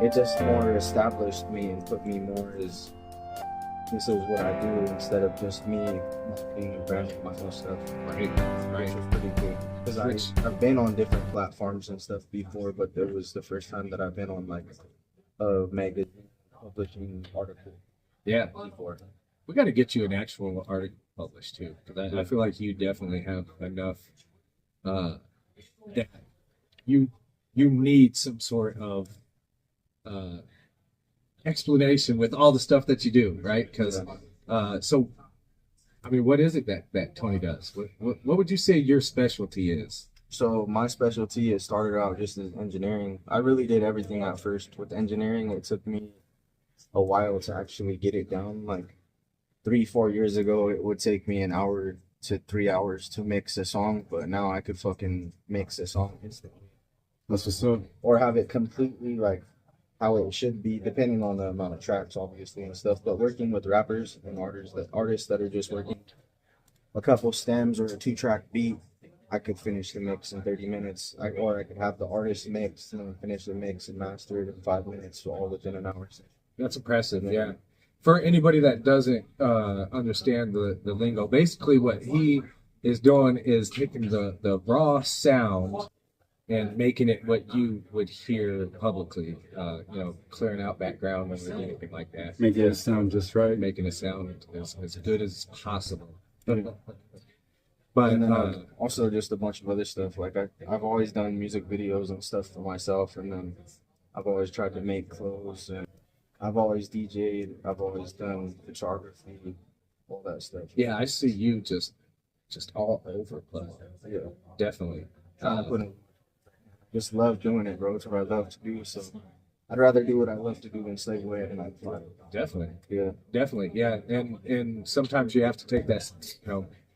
it just more established me and put me more as this is what I do instead of just me being and branding my own stuff. Right. Which was pretty cool. Because I've been on different platforms and stuff before, but it was the first time that I've been on like a magazine publishing article Yeah. before. We got to get you an actual article published too, because I feel like you definitely have enough that you need some sort of explanation with all the stuff that you do, right? Because so I mean, what is it that Tony does? What would you say your specialty is? So my specialty, it started out just as engineering. I really did everything at first. With engineering, it took me a while to actually get it down. Like 3-4 years ago, it would take me an hour to 3 hours to mix a song, but now I could fucking mix a song instantly. That's what's up. Or have it completely like how it should be, depending on the amount of tracks, obviously, and stuff. But working with rappers and artists that are just working a couple stems or a 2-track beat, I could finish the mix in 30 minutes. Or I could have the artist mix and then finish the mix and master it in 5 minutes, so all within an hour. That's impressive, yeah. For anybody that doesn't understand the lingo, basically what he is doing is taking the raw sound and making it what you would hear publicly, clearing out background or anything like that. Making it sound just right. Making it sound as good as possible. But and then also just a bunch of other stuff. Like I've always done music videos and stuff for myself, and then I've always tried to make clothes, and I've always DJ'd, I've always done photography, all that stuff. Yeah, I see you just all over the place. Yeah, Definitely. Just love doing it, bro. It's what I love to do. So I'd rather do what I love to do than slave away at a 9 to 5. Definitely. Yeah. Definitely. Yeah. And sometimes you have to take that,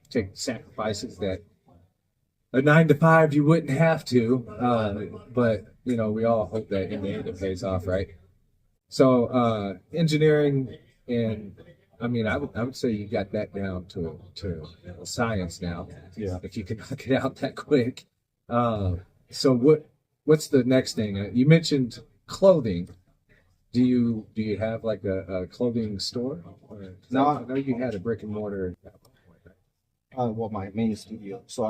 take sacrifices that a 9 to 5 you wouldn't have to. But we all hope that in the end it pays off, right? So engineering, and I mean, I would say you got that down to science now. Yeah. If you can knock it out that quick. So what's the next thing? You mentioned clothing. Do you have like a clothing store? No, I know you had a brick and mortar. Well, my main studio. So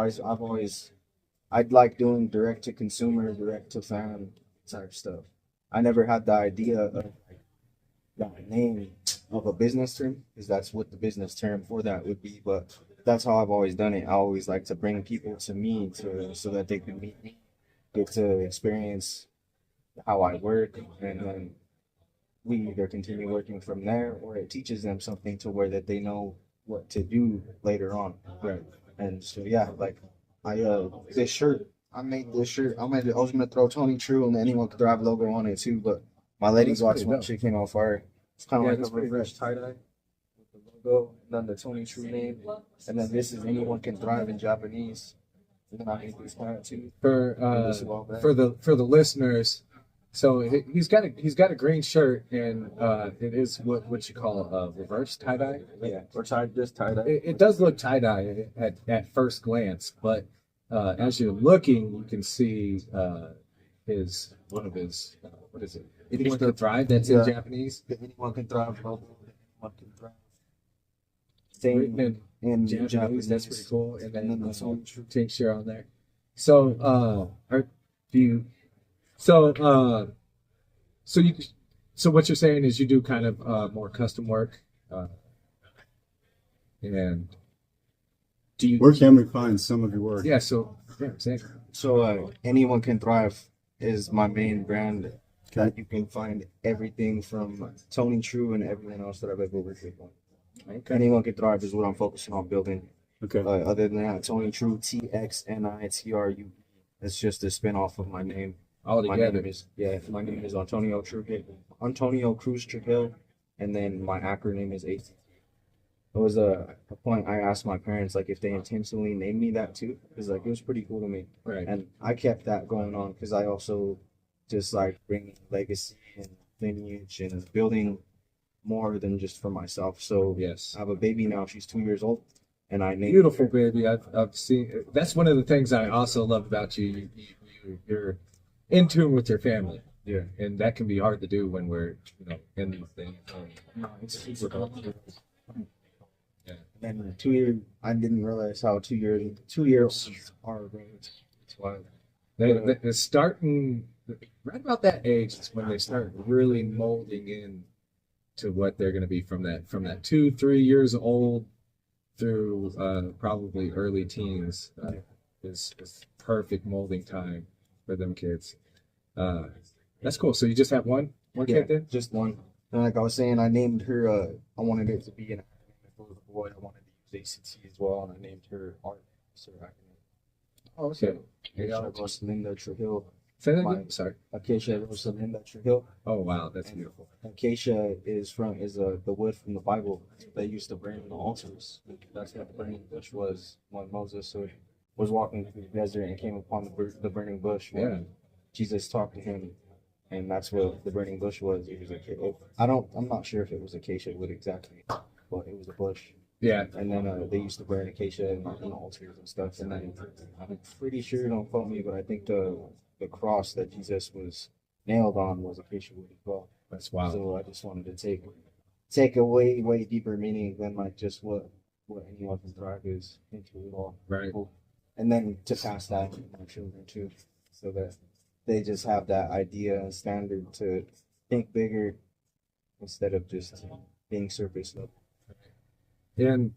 I'd like doing direct to consumer, direct to fan type stuff. I never had the idea of the name of a business term, because that's what the business term for that would be. But that's how I've always done it. I always like to bring people to me so that they can meet me, get to experience how I work, and then we either continue working from there, or it teaches them something to where that they know what to do later on. Right. And so yeah, like this shirt. I made this shirt. I was gonna throw Tony True and the Anyone Can Thrive logo on it too, but my ladies watched one. Shit came on fire. It's kind of like a reverse tie dye with the logo, and then the Tony True name, and then this is Anyone Can Thrive in Japanese. And then I made this hat too. For the listeners, so he's got a green shirt, and it is what you call a reverse tie dye. Yeah, or just tie dye. It does look tie dye at first glance, but as you're looking, you can see one of his what is it? Anyone Can Thrive. That's in Japanese. The Anyone Can Thrive logo. Anyone Can Thrive. Written in Japanese. That's pretty cool. And then the Tony True tincture on there. So So what you're saying is you do kind of more custom work, and do you? Where can we find some of your work? Yeah. So exactly. So Anyone Can Thrive is my main brand. That you can find everything from Tony True and everything else that I've ever worked with. Okay. Anyone Can Thrive is what I'm focusing on building. Okay. Other than that, Tony True, TXNITRU. It's just a spinoff of my name. All together. My name is Antonio Cruz Trujillo, and then my acronym is ACT. It was a point I asked my parents, like, if they intentionally named me that too, because like it was pretty cool to me. Right. And I kept that going on because I also just like bringing legacy and lineage and building more than just for myself. So Yes. I have a baby now. She's 2 years old, and I named Beautiful her. baby. I've seen. That's one of the things I also love about you. You're in tune with your family. Yeah, and that can be hard to do when we're, in these things. No, it's a Yeah. and 2 years. I didn't realize how 2 years are, bro. It's wild. They're starting right about that age is when they start really molding in to what they're going to be from that 2-3 years old through probably early teens is perfect molding time for them kids. Uh, that's cool. So you just have one Yeah, kid then? just one. And like I was saying, I named her. I wanted it to be an acronym. If it was a boy, I wanted to use ACT as well, and I named her Art. So acronym. Oh, okay. Acacia Rosalinda Trujillo. Say that My again. Sorry. Acacia Rosalinda Trujillo. Oh wow, that's And beautiful. acacia is the wood from the Bible they used to burn in the altars. That's what the burning bush was when Moses was walking through the desert and came upon the burning bush. When Yeah. Jesus talked to him, and that's what the burning bush was. It was I'm not sure if it was acacia wood exactly, but it was a bush. Yeah. And then they used to burn acacia in altars and stuff. And then I'm pretty sure, don't quote me, but I think the cross that Jesus was nailed on was acacia wood as well. That's wild. So I just wanted to take a way deeper meaning than like just what anyone can thrive is into it all. Right. And then to pass that to my children too, so that they just have that idea and standard to think bigger instead of just being surface level. And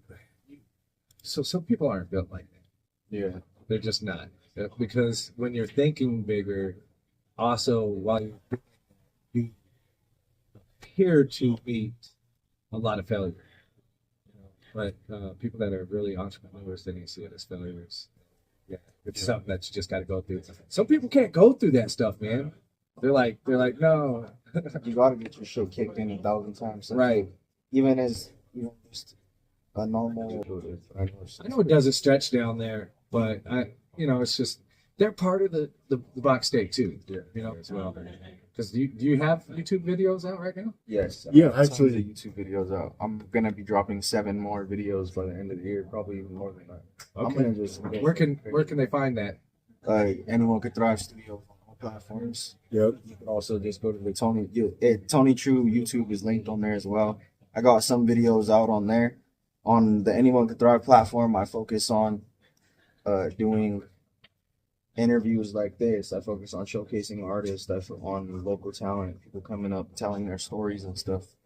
so some people aren't built like that. Yeah. They're just not. Because when you're thinking bigger, also while you appear to meet a lot of failure. But people that are really entrepreneurs, they don't see it as failures. Yeah, it's something that you just got to go through. Some people can't go through that stuff, man. They're like, no. You gotta get your shit kicked in 1,000 times. Right. Even as just a normal. I know it doesn't stretch down there, but it's just they're part of the box state too. As well. Because do you have YouTube videos out right now? Yes. Yeah, tons actually. of YouTube videos out. I'm gonna be dropping 7 more videos by the end of the year, probably even more than that. I'm Okay. gonna just Where can they find that? Anyone Can Thrive Studio on all platforms. Yep. You can also just go to the Tony True YouTube is linked on there as well. I got some videos out on there. On the Anyone Can Thrive platform, I focus on doing interviews like this. I focus on showcasing artists, on local talent, people coming up telling their stories and stuff.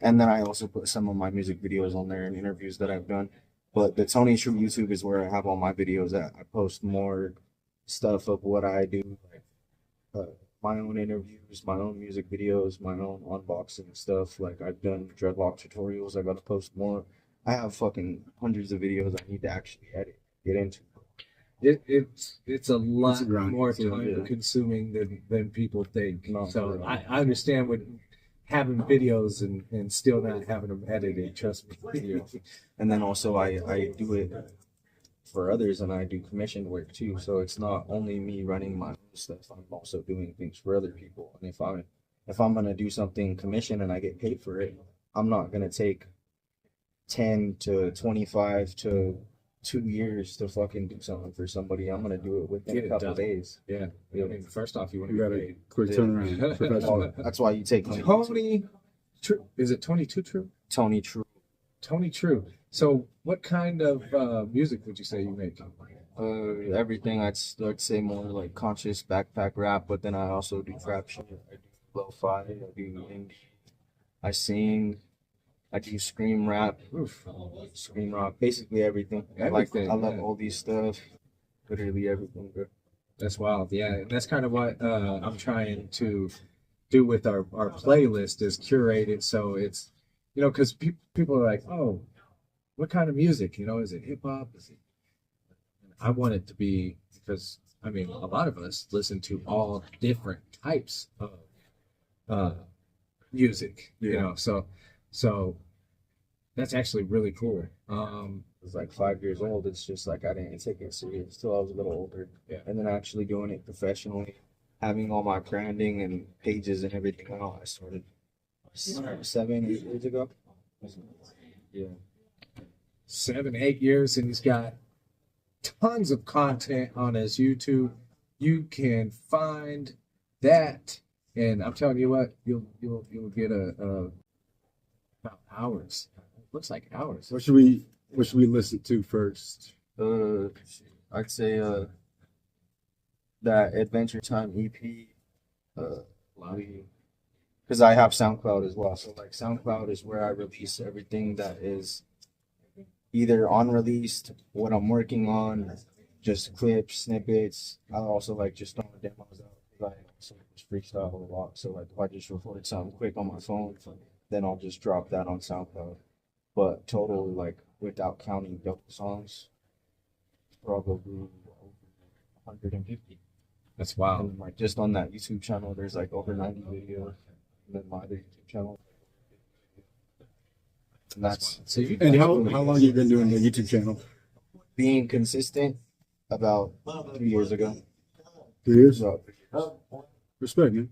And then I also put some of my music videos on there and interviews that I've done. But the Tony True YouTube is where I have all my videos at. I post more stuff of what I do, like my own interviews, my own music videos, my own unboxing stuff. Like I've done dreadlock tutorials. I gotta post more. I have fucking hundreds of videos I need to actually get into. It's a lot a grind. more Yeah. time consuming than people think. No, So for real. I understand what having videos and still not having them edited. Trust me. And then also I do it for others, and I do commissioned work too. So it's not only me running my own stuff. I'm also doing things for other people. And if I'm gonna do something commissioned and I get paid for it, I'm not gonna take 10 to 25 to 2 years to fucking do something for somebody. I'm gonna do it within Get a it couple done. days. Yeah. I mean, first off, you want You to got be a paid. quick Yeah. turnaround. Professional. That's why you take Tony True. Is it 22 True? Tony True. Tony True. So what kind of music would you say you make? Everything I'd say more like conscious backpack rap, but then I also do trap shit. I do lo-fi. I do indie. I sing. I do scream rap, scream rock, basically everything. Everything, I love yeah. all these stuff, literally everything. Bro. That's wild. Yeah, and that's kind of what I'm trying to do with our playlist is curate it so it's, because people are like, oh, what kind of music? Is it hip hop? I want it to be, because I mean, a lot of us listen to all different types of music. Yeah. So that's actually really cool. I was like 5 years old. It's just like I didn't take it serious till I was a little older. Yeah. And then actually doing it professionally, having all my branding and pages and everything out, I started 7, 8 years ago. Yeah. 7, 8 years, and he's got tons of content on his YouTube. You can find that and I'm telling you what, you'll get a about hours. It looks like hours. What should we listen to first? Uh, I'd say that Adventure Time EP. Because I have SoundCloud as well. So like SoundCloud is where I release everything that is either unreleased, what I'm working on, just clips, snippets. I also like just throwing demos out because I also just freestyle a lot. So like if I just record something quick on my phone, then I'll just drop that on SoundCloud. But total like without counting double songs, probably over 150. That's wild. And like just on that YouTube channel, there's like over 90 videos. And then my other YouTube channel. And that's So you And how long you been doing the YouTube channel? being consistent about 3 years ago. 3 years. So Respect, man.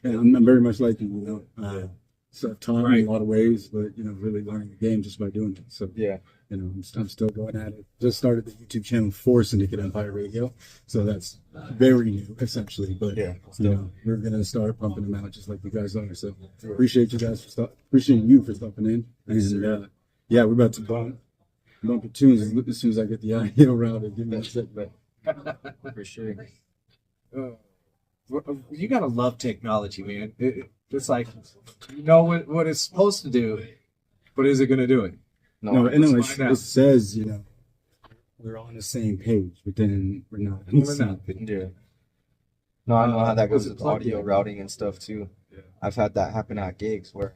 And I'm very much like you. You know, so time Right. in a lot of ways, but really learning the game just by doing it. So yeah, I'm still going at it. Just started the YouTube channel for Syndicate Empire Radio, so that's very new essentially. But yeah. we're gonna start pumping them out just like you guys are. So appreciate you guys appreciate you for stopping in. And yeah, we're about to bump the tunes as soon as I get the audio routed. Give me a sec, but For sure. You gotta love technology, man. It's like you know what it's supposed to do, but is it gonna do it? no, let's find out. it says we're on the same page, but then we're not. On the We're same not. page. Yeah. No, I know how that Was goes it with plugged audio in? routing and stuff too. Yeah. I've had that happen at gigs where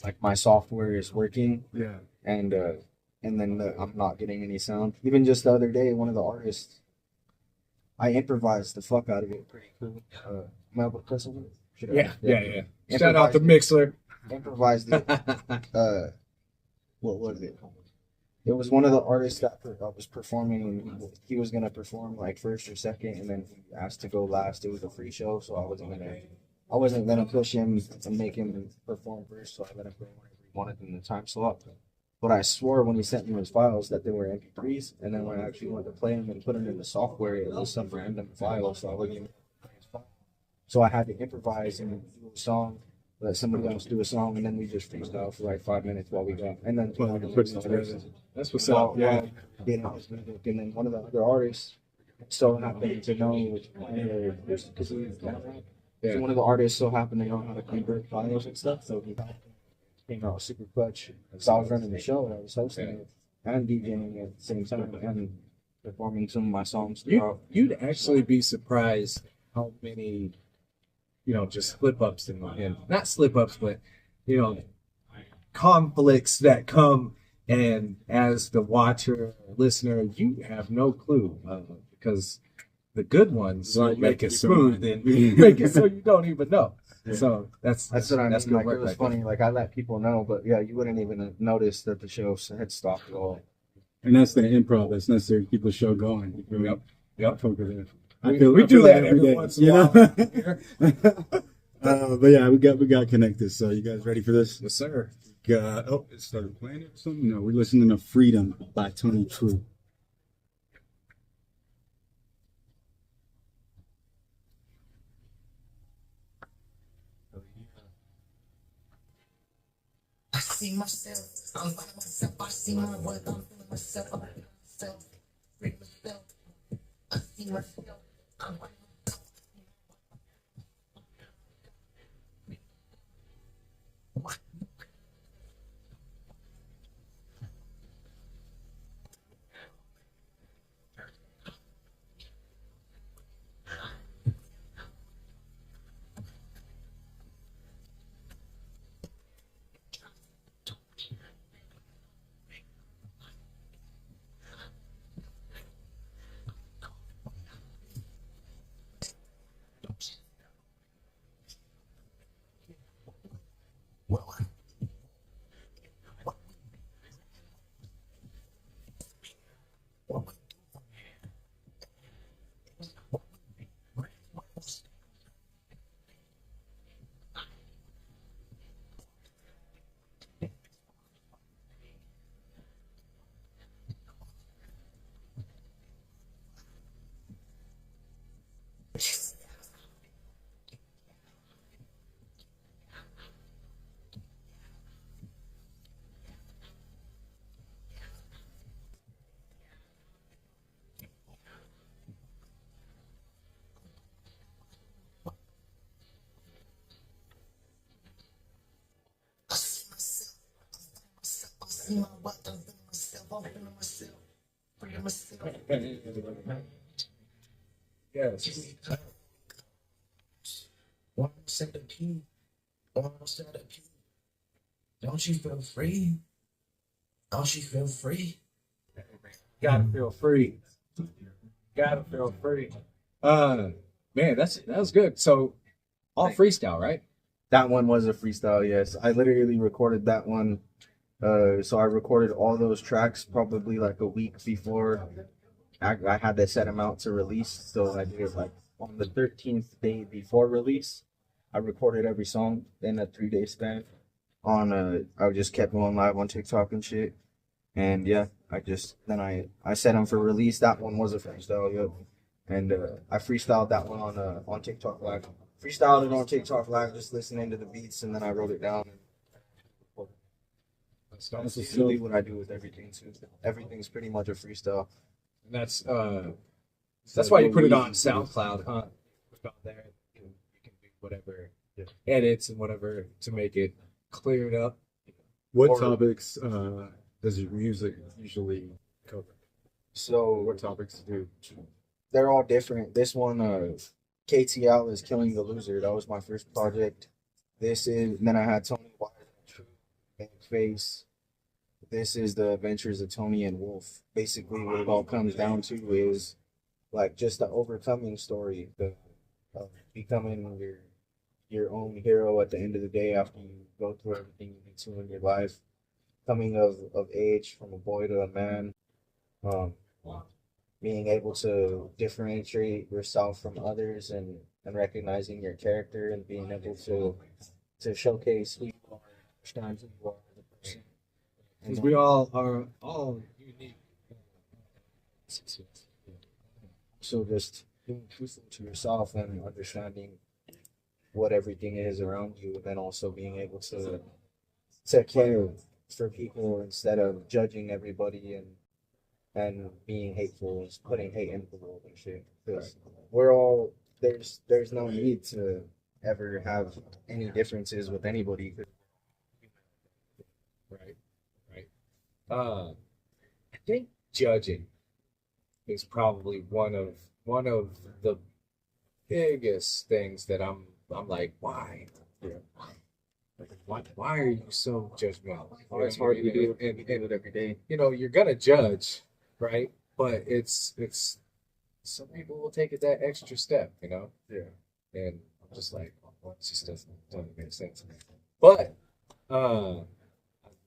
like my software is working Yeah. and then I'm not getting any sound. Even just the other day, one of the artists, I improvised the fuck out of it. Pretty cool. Am I able to cuss on it? Should I? Yeah. Shout out to Mixler. Improvised it. What was it? It was one of the artists that was performing, and he was gonna perform like first or second, and then he asked to go last. It was a free show, so I wasn't gonna push him and make him perform first. So I let him play whenever he wanted in the time slot. But I swore when he sent me his files that they were MP3s, and then when I actually went to play them and put them in the software, it was some random file. So I wasn't even play his file. So I had to improvise and do a song, let somebody else do a song, and then we just freestyle for like 5 minutes while we got, and then Well, we put it together. That's what's while up. Yeah. getting his music, and then one of the other artists so happened to know because he was so one of the artists so happened to know how to convert files and stuff, so he came out super clutch. So I was running the show and I was hosting it and DJing at the same time and performing some of my songs throughout. You'd actually be surprised how many, just slip ups and not slip ups, but conflicts that come, and as the watcher or listener, you have no clue because the good ones Right, make yeah, it keep in smooth mind. and make it so you don't even know. So that's That's what I mean. That's Like, good it work. was Right funny. Like I let people know, but yeah, you wouldn't even notice that the show had stopped at all. And that's the improv that's necessary to keep the show going. You Yep. Yep. Focus there. We I do feel that like every day, once in a while. But yeah, we got connected. So you guys ready for this? Yes, sir. It started playing it or something. No, we're listening to "Freedom" by Tony True. I see myself, I'm by myself, I see my work, I'm feeling myself, I'm feeling myself, free myself, I see myself, I'm by myself. see my butt, I'm feeling myself, I'm feeling myself, feeling myself. Yes. Almost at the pew, almost at the pew. Don't you feel free? Don't you feel free? Gotta feel free. Gotta feel free. Man, that was good. So all freestyle, right? That one was a freestyle, yes. I literally recorded that one. So I recorded all those tracks probably like a week before I had to set them out to release. So I did it like on the 13th day before release. I recorded every song in a 3 day span. I just kept going live on TikTok and shit. And yeah, I set them for release. That one was a freestyle, yep. And I freestyled that one on TikTok live. Freestyled it on TikTok live, just listening to the beats, and then I wrote it down. That's usually what I do with everything too. Everything's pretty much a freestyle. And that's why you put it on SoundCloud, huh? Put it on there. You can do whatever edits and whatever to make it cleared up. What topics does your music usually cover? So What topics do? they're all different. This one, KTL is Killing the Loser. That was my first project. Then I had Tony Wise and True, Big Face. This is the adventures of Tony and Wolf. Basically, what it all comes down to is like just the overcoming story, of becoming your own hero at the end of the day after you go through everything you need to in your life. Coming of age from a boy to a man. Um, Being able to differentiate yourself from others and recognizing your character and being able to showcase who you are, understand who you are as a person. Because we all are all unique. So just being truthful to yourself and understanding what everything is around you, and then also being able to care for people instead of judging everybody and being hateful and putting hate into the world and shit. Because we're all there's no need to ever have any differences with anybody. Right, right. I think judging is probably one of the biggest things that I'm like, why? Yeah. Why are you so judgmental? It's hard to do And it every day. you're gonna judge, right? But it's some people will take it that extra step, Yeah. and I'm just like, well, it just doesn't make sense. But I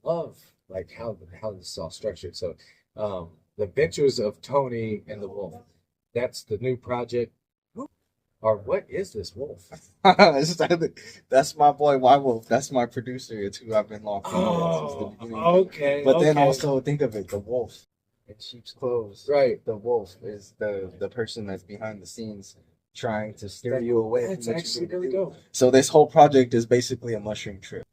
love like how this is all structured. So, the Adventures of Tony and the Wolf. That's the new project. Or what is this wolf? That's my boy Y Wolf. That's my producer. It's who I've been locked in with since the beginning. Okay. But then okay. also think of it, the wolf in sheep's clothes. Right. The wolf is the person that's behind the scenes trying to steer you away That's from what actually you really really do. dope. So this whole project is basically a mushroom trip.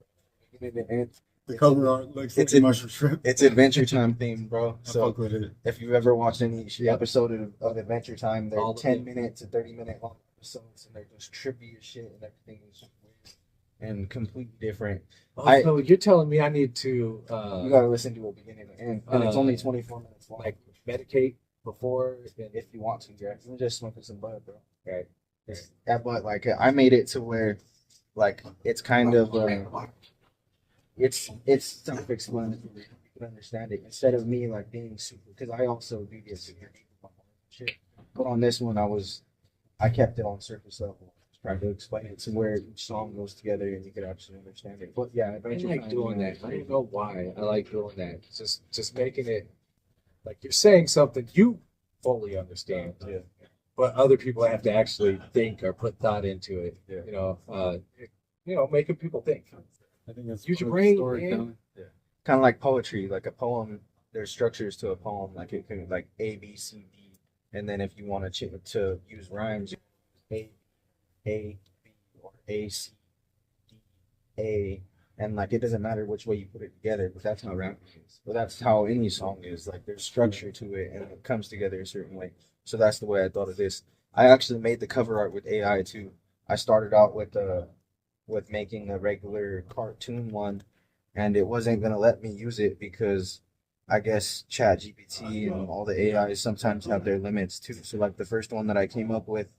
The cover art looks it's like a- mushroom shrimp. It's Adventure Time themed, bro. I So fuck with it. if you've ever watched any episode of Adventure Time, they're All of 10 them. minute to 30-minute long episodes, and they're just trippy as shit, and everything is just weird and completely different. So you're telling me I need to You gotta listen to it beginning to end, and it's only 24 minutes long. like medicate before If you want to, yeah, you can just smoke some bud, bro. right? Yeah, but like I made it to where, like, it's kind of it's self-explanatory. You can understand it instead of me like being super, because I also do get super deep with my shit. But on this one, I kept it on surface level, trying to explain it to where each song goes together and you could actually understand it. But yeah, I Adventure like Time, doing yeah, that. I don't know why I like doing that. Just making it like you're saying something you fully understand. Yeah. But other people have to actually think or put thought into it. Yeah. Making people think. I think that's Use your part of brain, storytelling. Kind of like poetry, like a poem. There's structures to a poem, like it can like A B C D, and then if you want to use rhymes, A B or A C D A, and like it doesn't matter which way you put it together, but that's how rap is. But that's how any song is. Like there's structure to it, and it comes together a certain way. So that's the way I thought of this. I actually made the cover art with AI too. I started out with making a regular cartoon one, and it wasn't gonna let me use it because I guess Chat GPT and all the AIs sometimes have their limits too. So like the first one that I came up with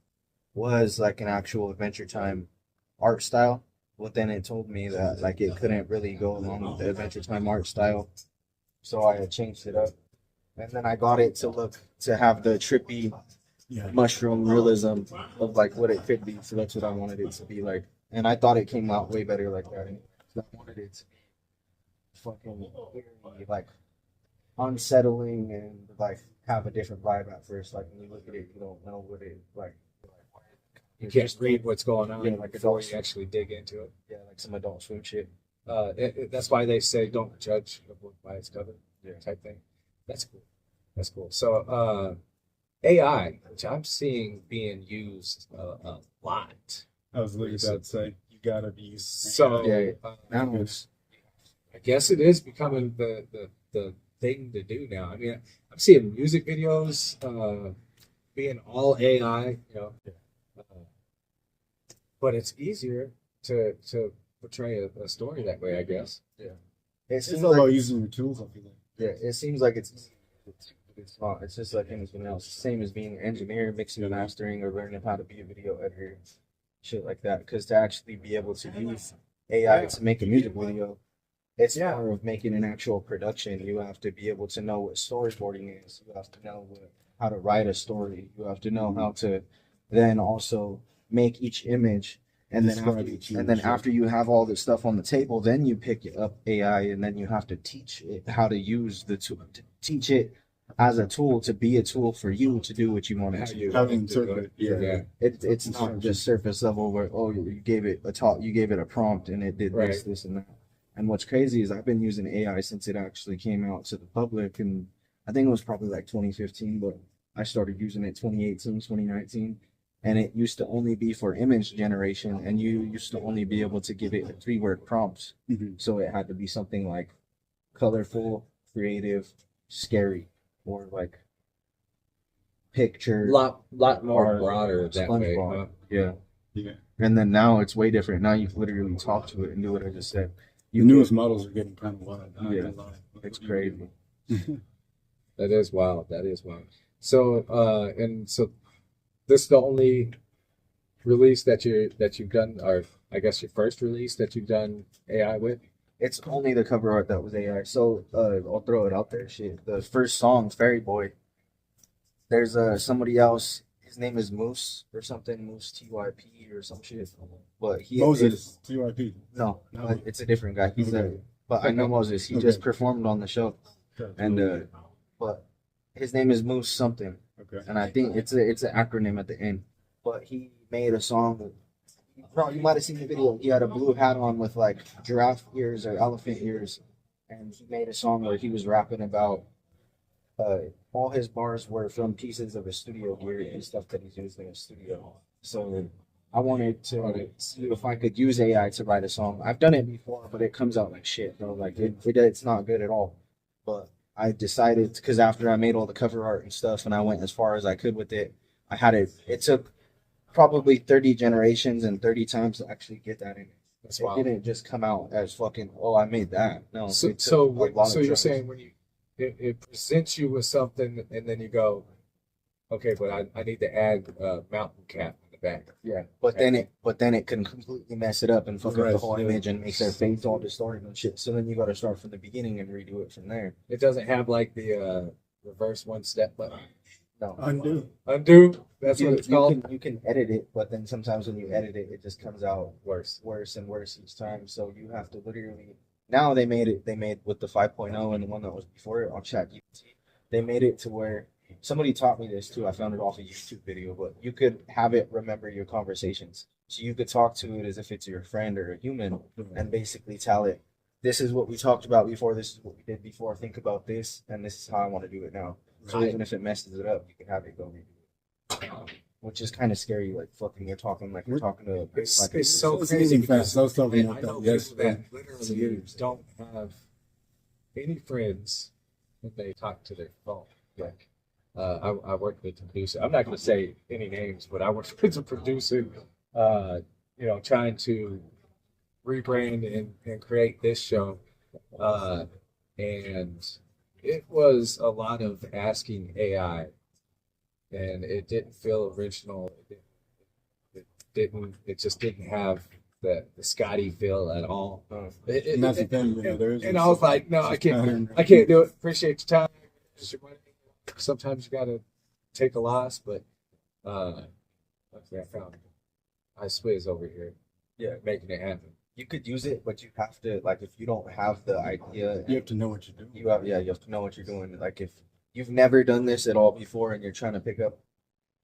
was like an actual Adventure Time art style, but then it told me that like it couldn't really go along with the Adventure Time art style, so I had changed it up, and then I got it to look to have the trippy Yeah. mushroom realism of like what it could be. So that's what I wanted it to be like, and I thought it came out way better like that. I wanted it to be fucking eerie, like unsettling and like have a different vibe at first. Like when you look at it, you don't know what it like. You It's can't just read what's going on Yeah, like before adults. you actually dig into it. Yeah, like some Adult Swim shit. That's why they say don't judge a book by its cover, Yeah. type thing. That's cool. That's cool. So AI, which I'm seeing being used a lot. I was literally about to say, you gotta be used. So Yeah, uh, Now it's I guess it is becoming the thing to do now. I mean, I'm seeing music videos being all AI, uh, but it's easier to portray a story that way, I guess. it It's seems all about like using your tools, I feel like. yeah, it seems like it's easy. It's not. It's just like anything else. Same as being an engineer, mixing and mastering, or learning how to be a video editor, shit like that. Because to actually be able to use AI to make a music video, it's more of making an actual production. You have to be able to know what storyboarding is. You have to know how to write a story. You have to know how to then also make each image. And then Describe after, each and then image, after you have all this stuff on the table, then you pick up AI, and then you have to teach it how to use the tool, to teach it as a tool to be a tool for you to do what you want it to do. How to interpret. Yeah. It's not just surface level where you gave it a talk, you gave it a prompt, and it did this, Right. this, and that. And what's crazy is I've been using AI since it actually came out to the public, and I think it was probably like 2015, but I started using it 2018, 2019, and it used to only be for image generation, and you used to only be able to give it a 3-word prompt. Mhm. So it had to be something like colorful, creative, scary, or like picture, Lot more art, broader that way. SpongeBob. Huh? Yeah. Yeah. And then now it's way different. Now you can literally talk to it and do what I just said. The newest models are getting kind of wild. I'm not Yeah. gonna lie. It's crazy. That is wild. That is wild. So and so this is the only release that you've done, or I guess your first release that you've done AI with. It's only the cover art that was AI. So I'll throw it out there. Shit. The first song, Fairy Boy. There's somebody else. His name is Moose or something. Moose TYP or some shit. But he Moses, TYP. no, No. it's a different guy. He's Okay. but I know Moses. He Okay. just performed on the show, and but his name is Moose something, Okay. and I think it's an acronym at the end. But he made a song. Bro, you might have seen the video. He had a blue hat on with like giraffe ears or elephant ears, and he made a song where he was rapping about all his bars were from pieces of his studio gear and stuff that he's used in his studio. So I wanted to see if I could use AI to write a song. I've done it before, but it comes out like shit, bro. Like it's not good at all. But I decided because after I made all the cover art and stuff, and I went as far as I could with it, I had it. It took probably 30 generations and 30 times to actually get that in it. That's It wild. didn't just come out as fucking, oh, I made that. No, So it took a lot so of you're tries. saying when it presents you with something and then you go, okay, but I need to add a mountain cap in the back. Yeah, but then it can completely mess it up and fuck up the Right, whole yeah. image and make their face all distorted and shit. So then you got to start from the beginning and redo it from there. It doesn't have like the reverse one step button. No, Undo. Undo. That's what it's called. You can edit it, but then sometimes when you edit it, it just comes out Worse. worse and worse each time. So you have to literally. Now they made it. They made with the 5.0 and the one that was before it on ChatGPT. They made it to where somebody taught me this too. I found it off a YouTube video, but you could have it remember your conversations. So you could talk to it as if it's your friend or a human, and basically tell it, "This is what we talked about before. This is what we did before. Think about this, and this is how I want to do it now." So Right. even if it messes it up, you can have it go redo it. Which is kind of scary. Like fucking, we're talking to It's, like it's so it's crazy moving because fast. I was talking I about know that. Yes, people that for literally years. don't have any friends when they talk to their phone. Like, I work with a producer. I'm not going to say any names, but I work with a producer. Trying to rebrand and create this show, And it was a lot of asking AI, and it didn't feel original. It just didn't have the Scotty feel at all. And that's the thing, you know, there is. And I was like, no, I pattern. can't do it. Appreciate your time. It's your money. Sometimes you gotta take a loss, but luckily I found I Swizz over here, Yeah. making it happen. You could use it, but you have to, like, if you don't have the idea, You have to know what you're doing. you have to know what you're doing. Like, if you've never done this at all before and you're trying to pick up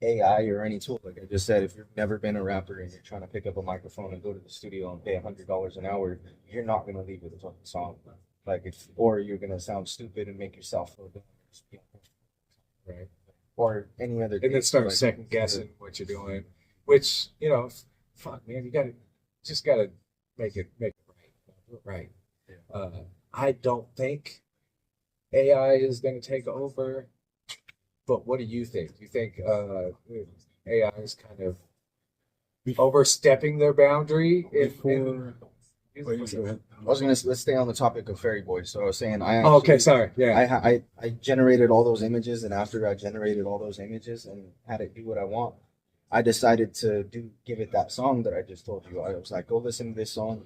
AI or any tool, like I just said, if you've never been a rapper and you're trying to pick up a microphone and go to the studio and pay $100 an hour, you're not gonna leave with a fucking song. Like, it's, or you're gonna sound stupid and make yourself feel dumb, Right. or any other. And then case, start like, second guessing what you're doing, which, fuck man, just gotta make it right. Do it right. I don't think AI is gonna take over, but what do you think? Do you think AI is kind of overstepping their boundary Before. Wait, go ahead. I was gonna let's stay on the topic of Fairy Boy. So I was saying I Oh, okay, actually, sorry. Yeah. I generated all those images, and after I generated all those images and had it do what I want, I decided to give it that song that I just told you. I was like, go listen to this song,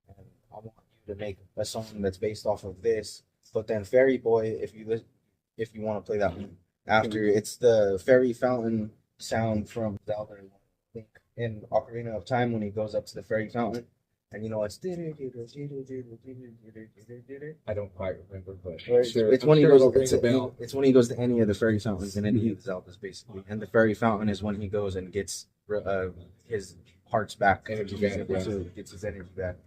and I want you to make a song that's based off of this. But then Fairy Boy, if you want to play that one after, it's the fairy fountain sound from Zelda, I think, in Ocarina of Time when he goes up to the fairy fountain. And it's I don't quite remember, but it's I'm when he sure goes it'll ring a bell. it's when he goes to any of the fairy fountains in any of the Zeldas basically. And the fairy fountain is when he goes and gets his hearts back, Energy He's back, able yeah. to gets his energy back.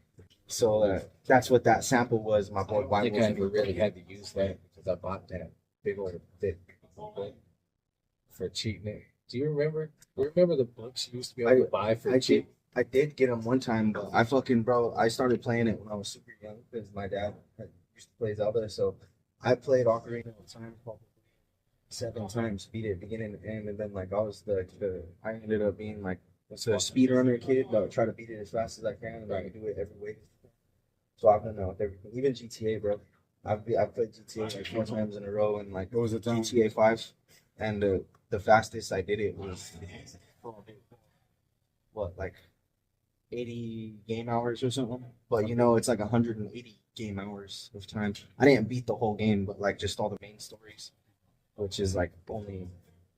So that's what that sample was, my boy. I Why think I wasn't never he really had to use that because I bought that big old thick book for cheating it. Do you remember? You remember the books you used to be able to buy for I cheap? did get him one time, but I started playing it when I was super young because my dad used to play Zelda. So I played Ocarina of Time probably 7 times, beat it beginning to end, and then like I was I ended up being like a speedrunner kid, but I would try to beat it as fast as I can, and I would do it every way. So I've done that with everything, even GTA, bro. I've played GTA like 4 times in a row, and like What was the time? GTA 5, and the fastest I did it was what, like 80 game hours or something. But it's like 180 game hours of time. I didn't beat the whole game, but like just all the main stories, which is like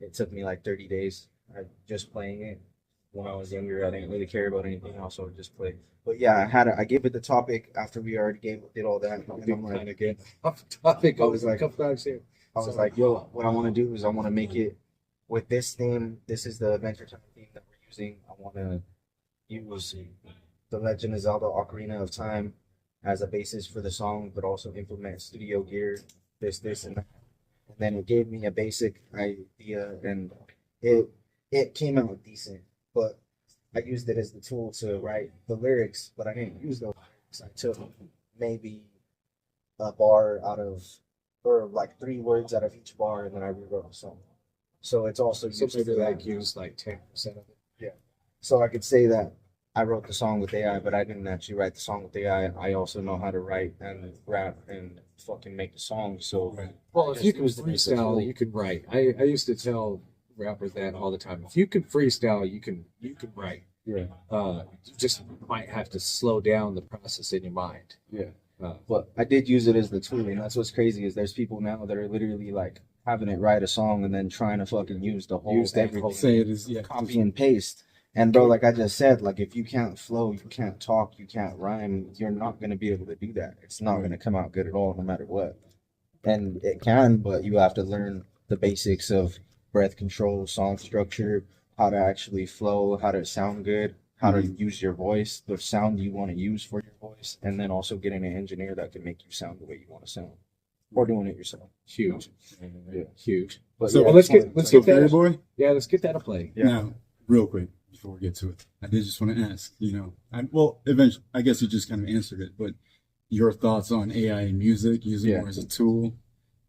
it took me like 30 days. Just playing it. When I was younger, I didn't really care about anything else. I would just play. But yeah, I gave it the topic after we already did all that. And I'm like, Kind of get off topic. I was a like- couple times here. I was like, yo, what I want to do is I want to make it with this theme. This is the Adventure Time theme that we're using. I want to use The Legend of Zelda Ocarina of Time as a basis for the song, but also implement studio gear, this, and that. And then it gave me a basic idea, and it came out decent, but I used it as the tool to write the lyrics, but I didn't use those lyrics. I took maybe a bar out of, or like 3 words out of each bar, and then I rewrote the song. So it's also So used maybe for like that. use like 10% of it. So I could say that I wrote the song with AI, but I didn't actually write the song with AI. I also know how to write and rap and fucking make the song. So Well, if just you can used it as a tool. freestyle, you can write. I used to tell rappers that all the time. If you can freestyle, you can write. yeah, You just might have to slow down the process in your mind. yeah. Uh, But I did use it as the tool, and that's what's crazy is there's people now that are literally like having it write a song and then trying to fucking use the whole Use that everything, whole- Say it is, yeah. copy and paste. And bro, like I just said, like if you can't flow, you can't talk, you can't rhyme, you're not gonna be able to do that. It's not gonna come out good at all, no matter what. And it can, but you have to learn the basics of breath control, song structure, how to actually flow, how to sound good, how to use your voice, the sound you want to use for your voice, and then also getting an engineer that can make you sound the way you want to sound, or doing it yourself. huge, Yeah. huge. But So yeah, well, let's it's get fun. let's So, get that. Fairy Boy, Yeah, let's get that a play. Yeah. now, real quick, before we get to it, I did just want to ask, well, eventually, I guess you just kind of answered it, but your thoughts on AI in music, using Yeah. it more as a tool.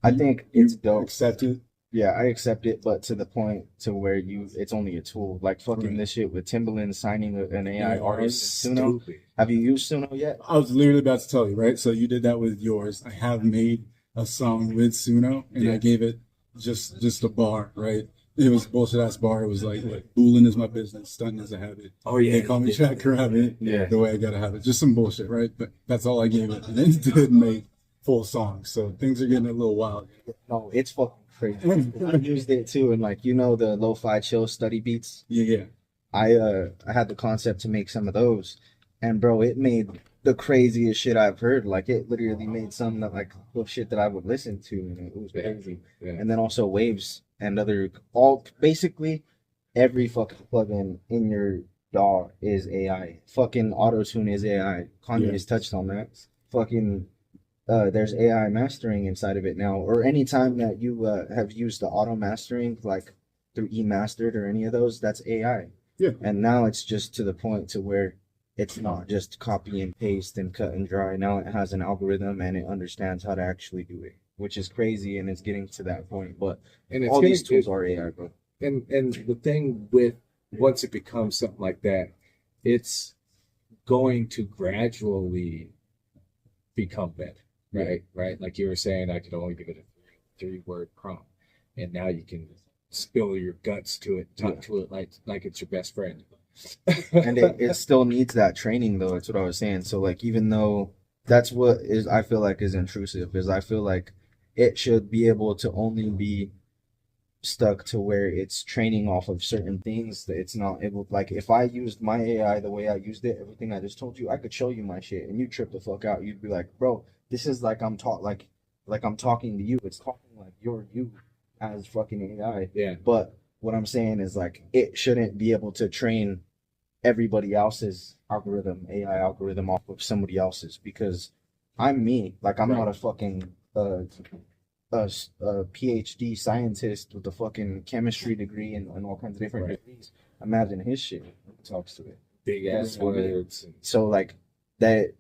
I think You it's dope. accept it. Yeah, I accept it, but to the point to where it's only a tool. Like fucking Right. this shit with Timbaland signing an AI Yeah, artist in Suno. Stupid. Have you used Suno yet? I was literally about to tell you, right? So you did that with yours. I have made a song with Suno, and Yeah. I gave it just a bar, right? It was bullshit ass bar. It was like "Booling is my business, stunting is a habit." Oh, yeah, They call me yeah. Jack Rabbit. Yeah. The way I gotta have it, just some bullshit, right? But that's all I gave it, and it did make full songs. So things are getting a little wild. No, it's fucking crazy. I used it too, and like the lo-fi chill study beats. Yeah. I had the concept to make some of those, and bro, it made the craziest shit I've heard. Like it literally made some that like the shit that I would listen to, and it was crazy. Yeah. And then also waves and all basically every fucking plugin in your DAW is AI. Fucking auto tune is AI. Kanye Yeah. has touched on that. Fucking there's AI mastering inside of it now, or anytime that you have used the auto mastering like through eMastered or any of those, that's AI. Yeah. And now it's just to the point to where it's not just copy and paste and cut and dry. Now it has an algorithm and it understands how to actually do it, which is crazy, and it's getting to that point. But And it's all these getting- tools are AI, bro. And the thing with once it becomes something like that, it's going to gradually become better, right? Right. Like you were saying, I could only give it a three-word prompt, and now you can spill your guts to it, talk to it like it's your best friend. And it still needs that training though. That's what I was saying. So like even though that's what is I feel like is intrusive, is I feel like it should be able to only be stuck to where it's training off of certain things that it's not able, like if I used my AI the way I used it, everything I just told you, I could show you my shit and you trip the fuck out. You'd be like, bro, this is like like I'm talking to you. It's talking like you're you as fucking AI. Yeah. But what I'm saying is like it shouldn't be able to train everybody else's algorithm, AI algorithm off of somebody else's, because I'm me. Like I'm Right. not a fucking a PhD scientist with a fucking chemistry degree and all kinds of different Right. degrees. Imagine his shit when he talks to it. Big ass words. So like that,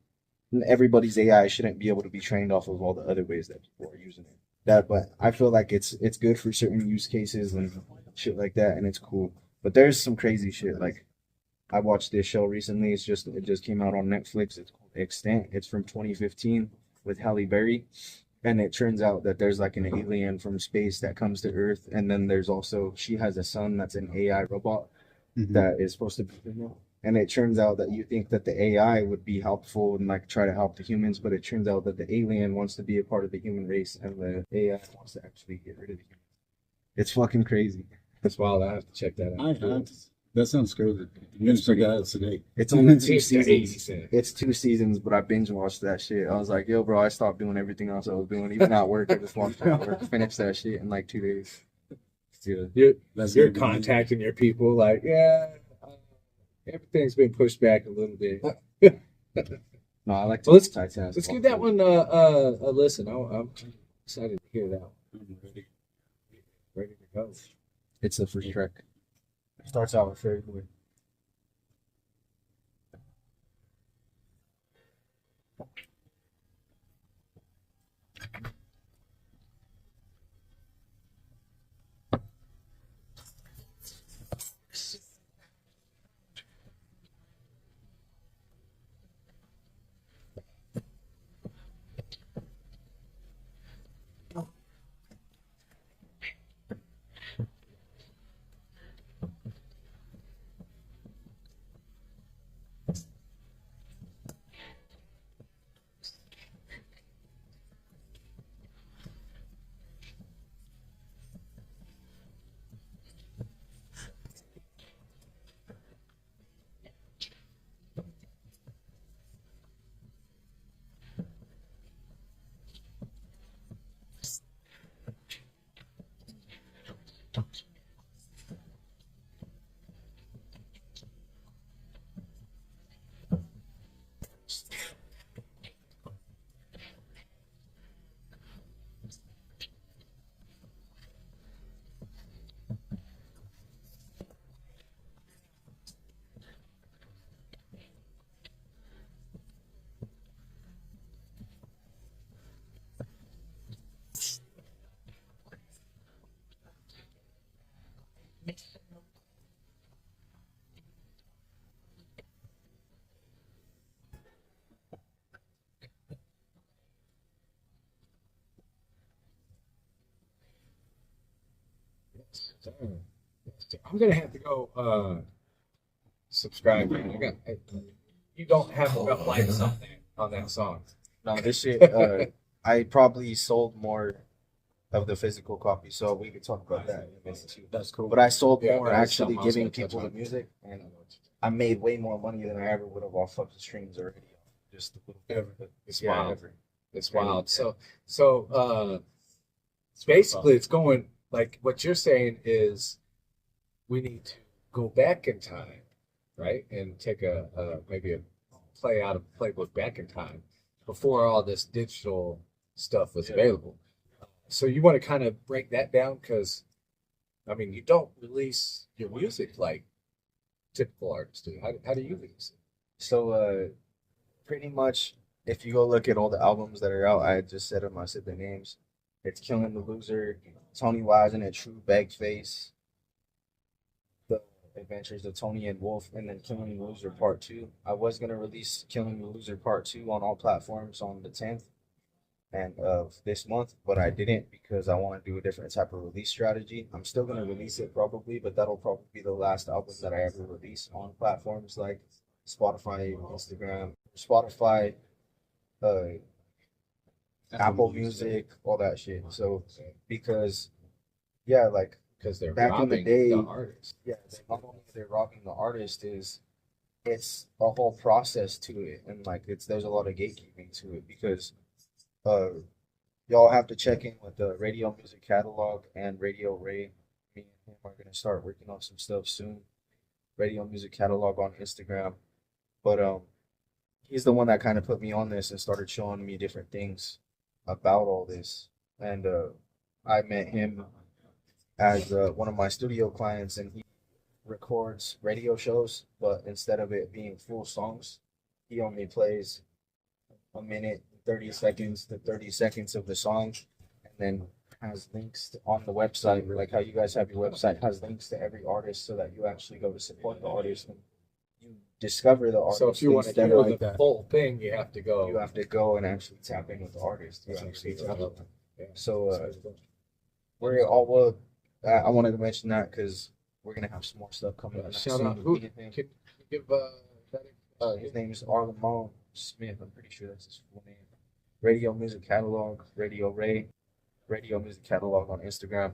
everybody's AI shouldn't be able to be trained off of all the other ways that people are using it. But I feel like it's good for certain use cases and shit like that, and it's cool. But there's some crazy shit. Like I watched this show recently. It just came out on Netflix. It's called Extant. It's from 2015 with Halle Berry. And it turns out that there's like an alien from space that comes to Earth, and then there's also she has a son that's an AI robot Mhm. that is supposed to be female. And it turns out that you think that the AI would be helpful and like try to help the humans, but it turns out that the alien wants to be a part of the human race, and the AI wants to actually get rid of the humans. It's fucking crazy. That's wild. I have to check that out. That sounds crazy. I'm gonna check it out today. It's only two Seems to seasons. 80 It's 2 seasons, but I binge watched that shit. I was like, yo, bro, I stopped doing everything else I was doing, even at work. I just watched it at work, finished that shit in like 2 days. Yeah. That's You're gonna be- contacting your people like, yeah, everything's been pushed back a little bit. No, I like to Well, let's multitask. Let's give that one a listen. I'm excited to hear that one. I'm ready. Ready to go. It's the first track. It starts out with Fairy Boy. I'm gonna have to go subscribe. You don't have enough likes on that song. No, this shit. I probably sold more of the physical copy, so we could talk about that in a minute too. That's cool. But I sold Yeah, more that's actually something I was giving gonna touch people the on. music, and I made way more money than I ever would have off fucking streams already. Just a little Ever. bit. It's Yeah, wild. ever. It's wild. So basically, it's going like what you're saying is we need to go back in time, right, and take maybe a play out of playbook back in time before all this digital stuff was available. So you want to kind of break that down because I mean you don't release your music like typical artists do. How do you release it? So pretty much, if you go look at all the albums that are out, I just said them. I said the names. It's Killing the Loser, Tony Wise and a True Bagface, The Adventures of Tony and Wolf, and then Killing the Loser Part 2. I was going to release Killing the Loser Part 2 on all platforms on the 10th and of this month, but I didn't because I want to do a different type of release strategy. I'm still going to release it probably, but that'll probably be the last album that I ever release on platforms like Spotify, Instagram, Spotify, uh, Apple Music, all that shit. So because yeah, like Because they're back in the robbing day, the artist. yeah, not only they're robbing the artist, is it's a whole process to it, and like there's a lot of gatekeeping to it because uh y'all have to check in with the Radio Music Catalog and Radio Ray. Me and him are gonna start working on some stuff soon. Radio Music Catalog on Instagram, but he's the one that kind of put me on this and started showing me different things about all this, and I met him as one of my studio clients, and he records radio shows, but instead of it being full songs, he only plays a minute, 30 seconds to 30 seconds of the song, and then has links on the website, like how you guys have your website, has links to every artist so that you actually go to support the artist and you discover the artist. So if you want to instead hear of the full thing, you have to go. you have to go and actually tap in with the artist. You That's actually actually tap tough. in. Yeah. So we're all well. I wanted to mention that because we're gonna have some more stuff coming up. Shout soon. out. Who Me and him. can you give His name is Arlamon Smith. I'm pretty sure that's his full name. Radio Music Catalog, Radio Ray, Radio Music Catalog on Instagram.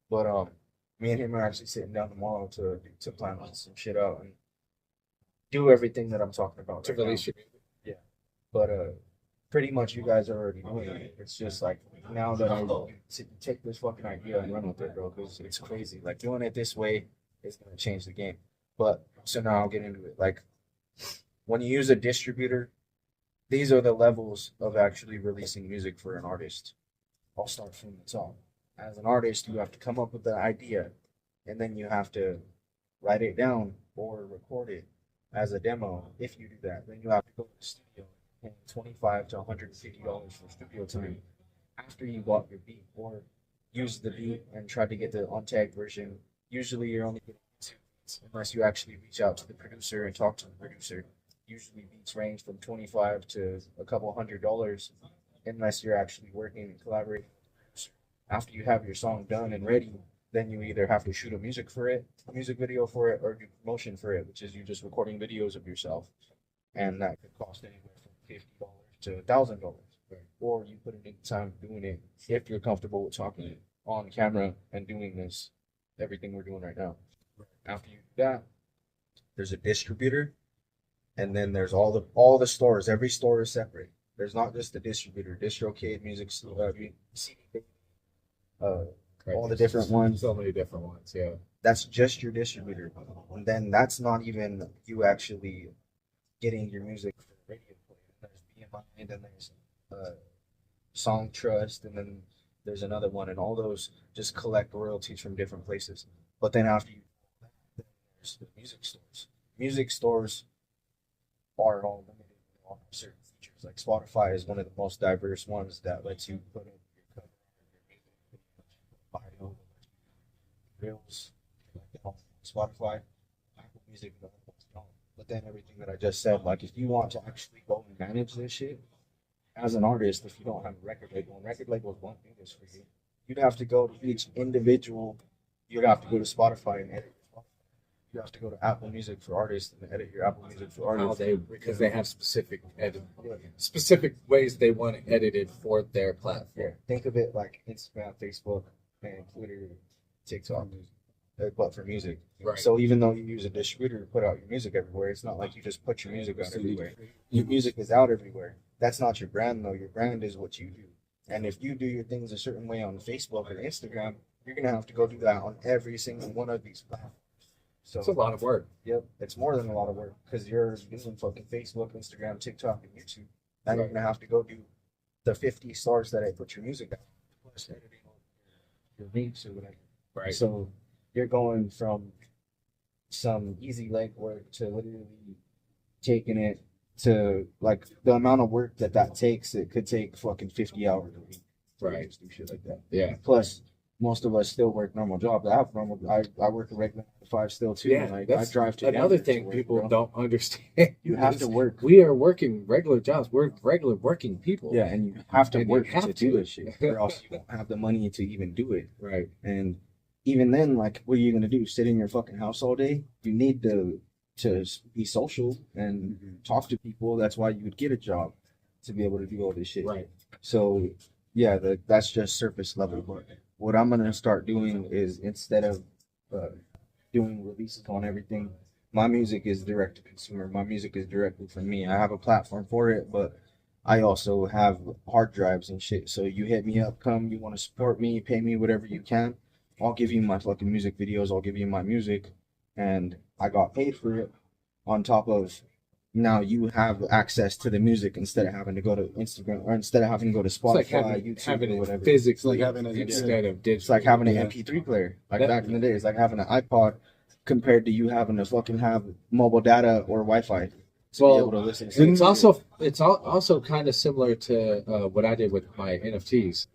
But me and him are actually sitting down tomorrow to plan some shit out and do everything that I'm talking about to right now. release your music? But pretty much you guys are already doing it. It's just like now that I take this fucking idea and run with it, bro, because it's crazy. Like doing it this way is gonna change the game. But so now I'll get into it. Like when you use a distributor, these are the levels of actually releasing music for an artist. I'll start from the top. As an artist, you have to come up with the idea, and then you have to write it down or record it as a demo. If you do that, then you have to go to the studio and pay $25 to $150 for studio time after you bought your beat, or use the beat and try to get the untagged version. Usually, you're only getting 2 beats unless you actually reach out to the producer and talk to the producer. Usually, beats range from 25 to a couple $100 unless you're actually working and collaborating with the producer. After you have your song done and ready, then you either have to shoot a music video for it, or do promotion for it, which is you just recording videos of yourself, and that could cost anywhere from $50 to $1,000. Or you put it in time doing it if you're comfortable with talking on camera and doing this, everything we're doing right now. After you do that, there's a distributor, and then there's all the stores. Every store is separate. There's not just the distributor, DistroKid, Music, CD, all the different ones. So many different ones. Yeah. That's just your distributor, and then that's not even you actually getting your music for radio play. There's BMI, and then there's Song Trust, and then there's another one, and all those just collect royalties from different places. But then after you, then there's the music stores. Music stores are all limited on certain features. Like Spotify is one of the most diverse ones that lets you put in your cover, your music, bio, reels, and Spotify, Apple Music, and other ones don't. But then everything that I just said, like if you want to actually go and manage this shit as an artist, if you don't have a record label, and record labels won't do this for you, you'd have to go to each individual. You'd have to go to Spotify and edit. You have to go to Apple Music for artists and edit your Apple Music for How artists. because they have specific ways they want it edited for their platform. Yeah, think of it like Instagram, Facebook, and Twitter, TikTok, but for music. Right. So even though you use a distributor to put out your music everywhere, it's not like you just put your music out everywhere. Your music is out everywhere. That's not your brand though. Your brand is what you do. And if you do your things a certain way on Facebook or Instagram, you're gonna have to go do that on every single one of these platforms. So It's a lot of work. yep, it's more than a lot of work because you're using fucking Facebook, Instagram, TikTok, and YouTube. Now you're Right. gonna have to go do the 50 stars that I put your music on, plus editing all your links or whatever. Right. So you're going from some easy leg work to literally taking it to like the amount of work that takes. It could take fucking 50 hours a week. Right. Just do shit like that. Yeah. Plus, most of us still work normal jobs. I work a regular 9 to 5 still too. Yeah. And I That's drive to another Denver to thing work, people bro. don't understand. You have is to work. We are working regular jobs. We're regular working people. Yeah, and you have to And you work have to to. do this shit, or else you won't have the money to even do it. Right. And even then, like, what are you gonna do? Sit in your fucking house all day? You need to be social and talk to people. That's why you would get a job to be able to do all this shit. Right. So yeah, that's just surface level. But what I'm gonna start doing is instead of doing releases on everything, my music is direct to consumer. My music is directly from me. I have a platform for it, but I also have hard drives and shit. So you hit me up, you want to support me, pay me whatever you can. I'll give you my fucking music videos. I'll give you my music, and I got paid for it. On top of now, you have access to the music instead of having to go to Instagram or instead of having to go to It's like Spotify, having YouTube, or it whatever. physically It's like having a- instead of digital. It's like having an Yeah. MP3 player. Like That- back in the day, it's like having an iPod compared to you having to fucking have mobile data or Wi-Fi to be Well, able to listen to It's also kind of similar to what I did with my NFTs,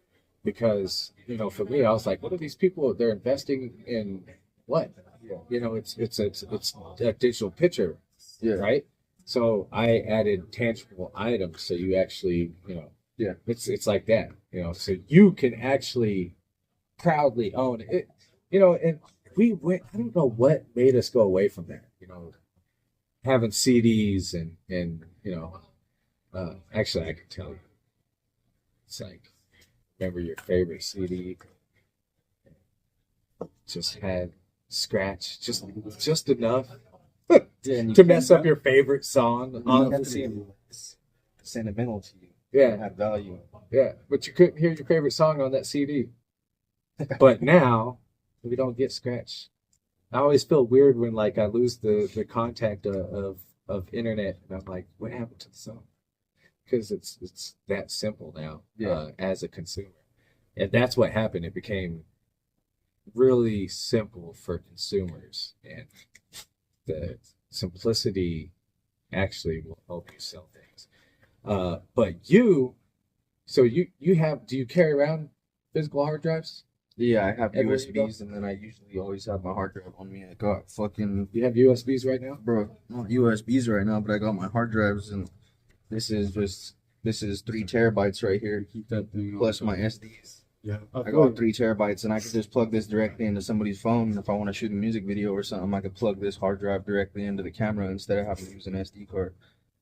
because for me I was like, what are these people? They're investing in what? Yeah. It's a digital picture, Yeah. right? So I added tangible items, so you actually Yeah. it's like that, so you can actually proudly own it, and we went. I don't know what made us go away from that, having CDs and actually I can tell you, it's like, remember your favorite CD just had scratch just enough Yeah, and you to can't- mess up your favorite song you on have the to CD. be sentimental to you. Yeah, Have value. yeah, but you couldn't hear your favorite song on that CD. But now we don't get scratch. I always feel weird when like I lose the contact of internet, and I'm like, what happened to the song? Because it's that simple now. Yeah. As a consumer, and that's what happened. It became really simple for consumers, and the simplicity actually will help you sell things. But do you carry around physical hard drives? Yeah, I have Everywhere you go? USBs, and then I usually always have my hard drive on me. I got fucking You have USBs right now? bro, not USBs right now, but I got my hard drives, and this is 3 terabytes right here, Keep that thing on. plus my SDs. Yeah. I got 3 terabytes, and I could just plug this directly into somebody's phone. If I want to shoot a music video or something, I could plug this hard drive directly into the camera instead of having to use an SD card.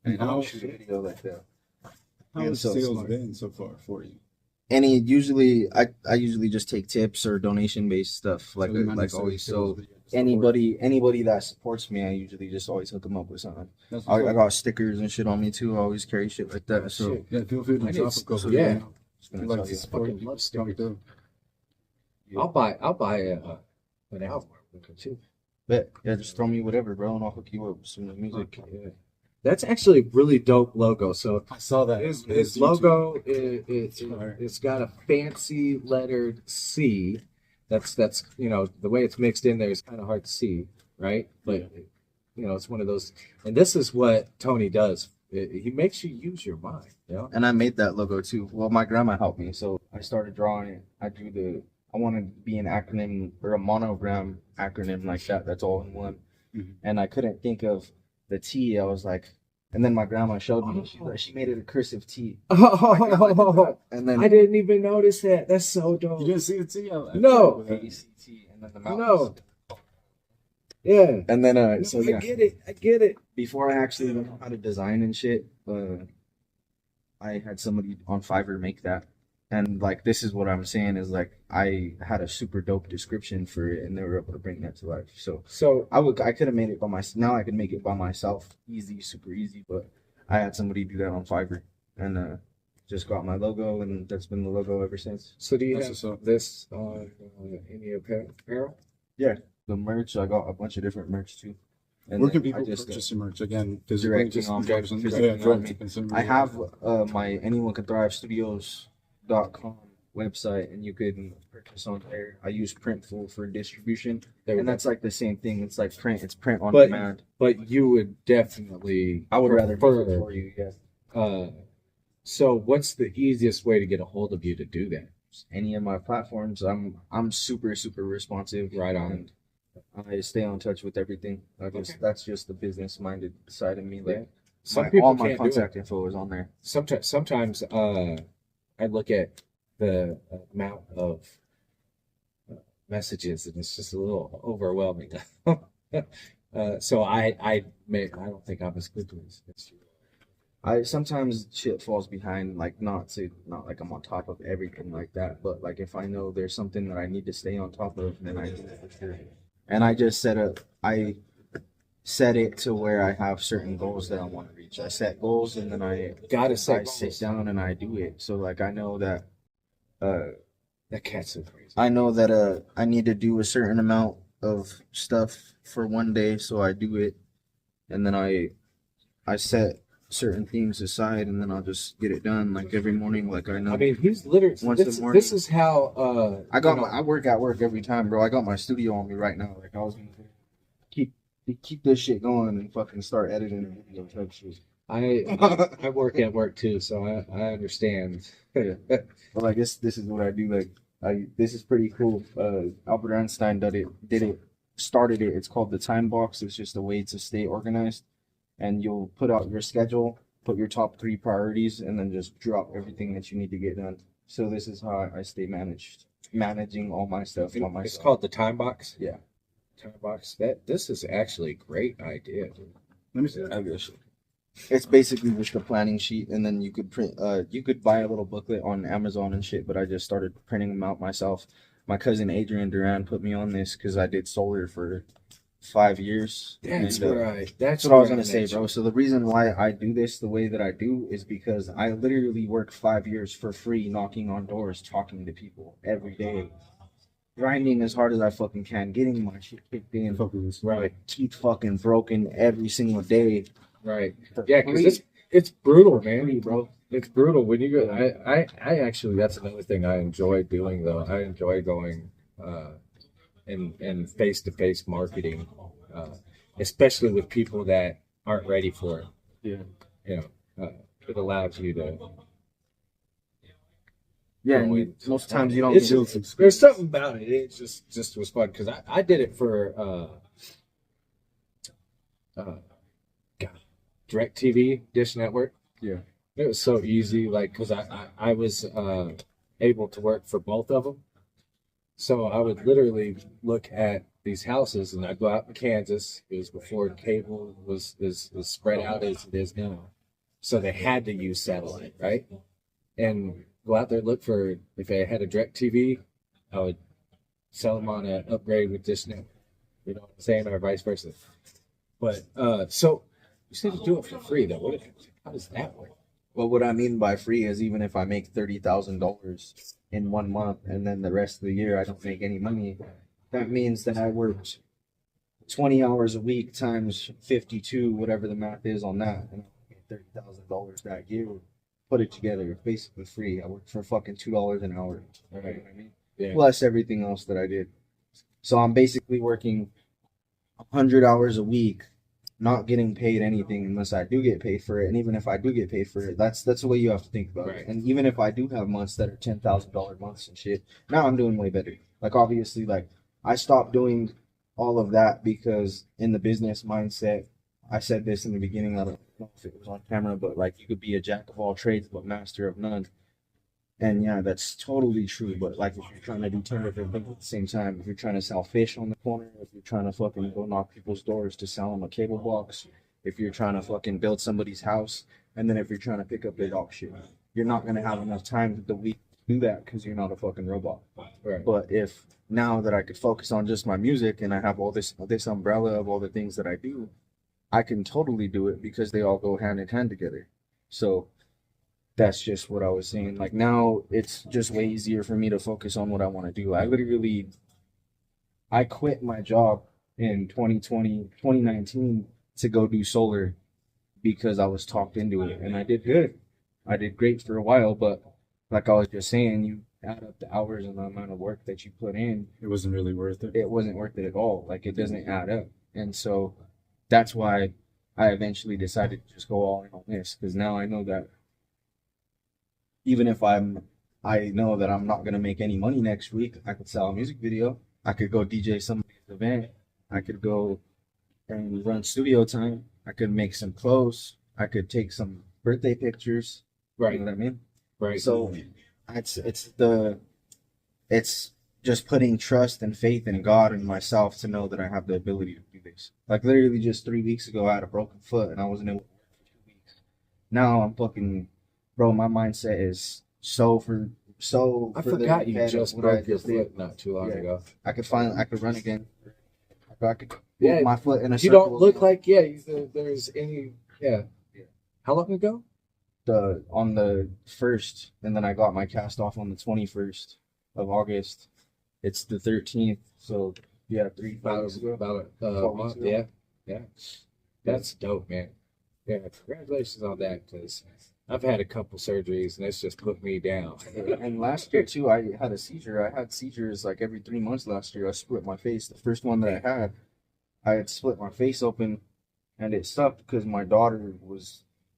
And I'll shoot a video like that. How Yeah, has so sales smart. been so far for you? I usually just take tips or donation based stuff like always. So anybody that supports me, I usually just always hook them up with something. I got stickers and shit on me too. I always carry shit like that. So Shit. Yeah, feel free to I drop need- a couple. yeah. just gonna You like tell to you. support, fucking love talk stickers. to- I'll buy an album too. Bet. Yeah, just throw me whatever, bro, and I'll hook you up with some music. Yeah. That's actually a really dope logo. So I saw that. his logo it's got a fancy lettered C. That's the way it's mixed in there is kind of hard to see, right? But it's one of those. And this is what Tony does. He makes you use your mind. And I made that logo too. Well, my grandma helped me, so I started drawing it. I want to be an acronym or a monogram acronym like that. That's all in one. Mhm. And I couldn't think of the T. I was like, and then my grandma showed me. She made it a cursive T. Oh, And then I didn't even notice that. That's so You dope. didn't see the T? No. ACT, and then the No. mountains. Yeah. And then No, so I yeah, get it. I get it. before I actually learned how to design and shit, I had somebody on Fiverr make that. And like this is what I'm saying is like I had a super dope description for it and they were able to bring that to life. So So I could have made it by myself. Now I can make it by myself, easy, super easy. But I had somebody do that on Fiverr and just got my logo, and that's been the logo ever since. do you That's have what's up. this on any apparel? Yeah, the merch, I got a bunch of different merch too. And Where can then people just, purchase your merch? Again, physically, directing just on me, direct physically on direct me. to consumer. I have my Anyone Can Thrive Studios.com website, and you can purchase on there. I use Printful for distribution, There we and go. that's like the same thing. It's like print. It's print on But- demand. But you would definitely. I would rather make it prefer, for you. Yeah. So what's the easiest way to get a hold of you to do that? Any of my platforms, I'm super responsive. Right on. And I stay on touch with everything. That's just the business minded side of me. Like Some people all my can't do it. contact info is on there. Sometimes I look at the amount of messages and it's just a little overwhelming. So I don't think I'm as good as you. I sometimes shit falls behind, like not like I'm on top of everything like that, but like if I know there's something that I need to stay on top of, then I do it for sure. And I just set it to where I have certain goals that I want to reach. I set goals and then I Gotta say, sit down and I do it. So like I know that that cat's so crazy. I know that I need to do a certain amount of stuff for one day, so I do it, and then I set certain things aside, and then I'll just get it done. Like every morning, like I know. I mean, he's literally. Once in the morning. This is how. I work at work every time, bro. I got my studio on me right now. Like I was gonna keep this shit going and fucking start editing video type shit. I work at work too, so I understand. But like this is what I do. Like this is pretty cool. Albert Einstein started it. It's called the time box. It's just a way to stay organized, and you'll put out your schedule, put your top 3 priorities, and then just drop everything that you need to get done. So this is how I stay managing all my stuff by myself. It's called the time box. Yeah. Time box. This is actually a great idea. Let me see that. I guess. It's basically just a planning sheet, and then you could print. You could buy a little booklet on Amazon and shit. But I just started printing them out myself. My cousin Adrian Duran put me on this because I did solar for 5 years. That's and, right. That's what I was gonna say, bro. So the reason why I do this the way that I do is because I literally work 5 years for free, knocking on doors, talking to people every day, grinding as hard as I fucking can, getting my shit kicked in. Right. Keep fucking broken every single day. Right. Yeah, because it's brutal, man, bro. It's brutal when you go. I actually, that's another thing I enjoy doing though. I enjoy going in face to face marketing, especially with people that aren't ready for it. Yeah. You know, it allows you to. Yeah, go and in. most times you don't It's get just, there's something about it. It just was fun because I did it for DirecTV, Dish Network. Yeah. It was so easy, like, because I was able to work for both of them. So I would literally look at these houses, and I'd go out in Kansas. It was before cable was as spread out as it is now. So they had to use satellite, right? And go out there, look for, if they had a DirecTV, I would sell them on an upgrade with Dish Network. You know what I'm saying? Or vice versa. But, so you said to do it for free, though. How does that work? Well, what I mean by free is even if I make $30,000 in 1 month and then the rest of the year I don't make any money, that means that I worked 20 hours a week times 52, whatever the math is on that, and I made $30,000 that year. Put it together, basically free. I worked for fucking $2 an hour. You know what I mean? Yeah. Plus everything else that I did. So I'm basically working 100 hours a week not getting paid anything unless I do get paid for it. And even if I do get paid for it, that's the way you have to think about Right. it. And even if I do have months that are $10,000 months and shit, now I'm doing way better. Like obviously, like I stopped doing all of that because in the business mindset, I said this in the beginning. I don't know if it was on camera, but like you could be a jack of all trades but master of none. And yeah, that's totally true. But like, if you're trying to do 10 different things at the same time, if you're trying to sell fish on the corner, if you're trying to fucking go knock people's doors to sell them a cable box, if you're trying to fucking build somebody's house, and then if you're trying to pick up their dog shit, you're not gonna have enough time the week to do that because you're not a fucking robot. Right. But if now that I could focus on just my music and I have all this umbrella of all the things that I do, I can totally do it because they all go hand in hand together. So that's just what I was saying. Like now it's just way easier for me to focus on what I want to do. I quit my job in 2019 to go do solar because I was talked into it and I did good. I did great for a while, but like I was just saying, you add up the hours and the amount of work that you put in, It wasn't really worth it. it wasn't worth it at all. Like it doesn't add up. And so that's why I eventually decided to just go all in on this because now I know that even if I know that I'm not gonna make any money next week, I could sell a music video. I could go DJ somebody's event. I could go and run studio time. I could make some clothes. I could take some birthday pictures. You Right. know what I mean? Right. So it's just putting trust and faith in God and myself to know that I have the ability to do this. Like literally just 3 weeks ago, I had a broken foot and I wasn't able to work for 2 weeks. Now I'm fucking, bro. My mindset is I forgot you ahead of just what I broke your just did. foot not too long Yeah. ago. I could run again. I could Yeah. move my foot in a You circle. don't look like there's any. Yeah. Yeah. How long ago? On the 1st, and then I got my cast off on the 21st of August. It's the 13th, so yeah, 5 weeks ago. About a 4 weeks month. ago. Yeah. Yeah. That's dope, man. Yeah. Congratulations on that, because I've had a couple surgeries and it's just put me down. And last year too, I had a seizure. I had seizures like every 3 months last year. I split my face. The first one that I had split my face open, and it sucked because my daughter